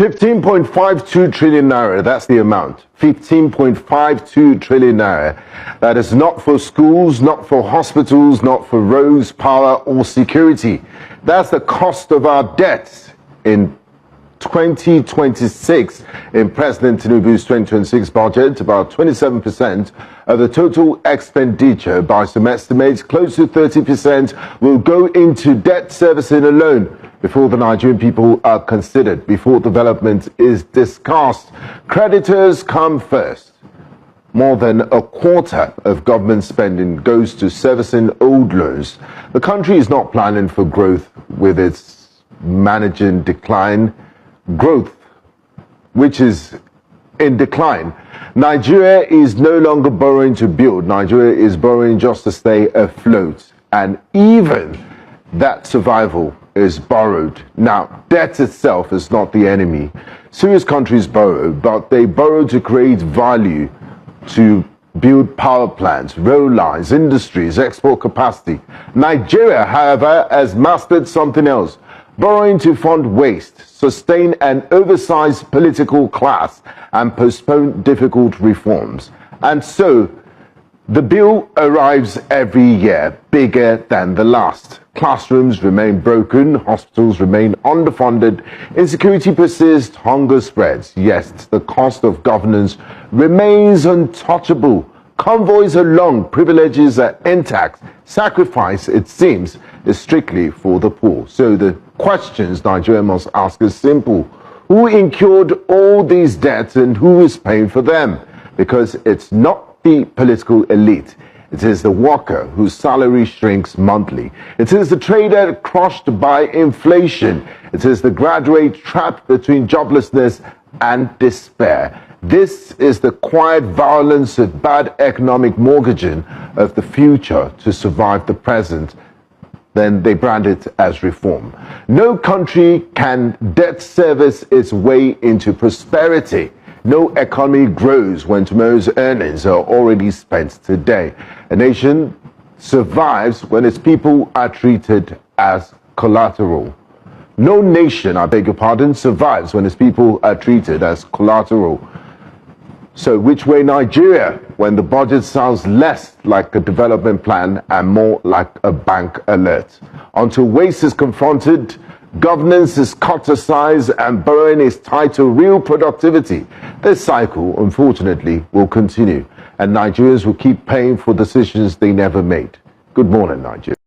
15.52 trillion naira, that's the amount. 15.52 trillion naira. That is not for schools, not for hospitals, not for roads, power, or security. That's the cost of our debt in 2026 in President Tinubu's 2026 budget. About 27% of the total expenditure, by some estimates, close to 30%, will go into debt servicing alone before the Nigerian people are considered, before development is discussed. Creditors come first. More than a quarter of government spending goes to servicing old loans. The country is not planning for growth with its managing decline. Growth, which is in decline. Nigeria is no longer borrowing to build. Nigeria is borrowing just to stay afloat. And even that survival is borrowed. Now, debt itself is not the enemy. Serious countries borrow, but they borrow to create value, to build power plants, rail lines, industries, export capacity. Nigeria, however, has mastered something else. Borrowing to fund waste, sustain an oversized political class, and postpone difficult reforms. And so, the bill arrives every year, bigger than the last. Classrooms remain broken, hospitals remain underfunded, insecurity persists, hunger spreads. Yet the cost of governance remains untouchable. Convoys are long, privileges are intact. Sacrifice, it seems, is strictly for the poor. So the questions Nigeria must ask is simple. Who incurred all these debts and who is paying for them? Because it's not the political elite. It is the worker whose salary shrinks monthly. It is the trader crushed by inflation. It is the graduate trapped between joblessness and despair. This is the quiet violence of bad economic mortgaging of the future to survive the present. Then they brand it as reform. No country can debt service its way into prosperity. No economy grows when tomorrow's earnings are already spent today. A nation survives when its people are treated as collateral. No nation, I beg your pardon, survives when its people are treated as collateral. So which way Nigeria, when the budget sounds less like a development plan and more like a bank alert? Until waste is confronted, governance is cut to size, and borrowing is tied to real productivity, this cycle, unfortunately, will continue, and Nigerians will keep paying for decisions they never made. Good morning, Nigeria.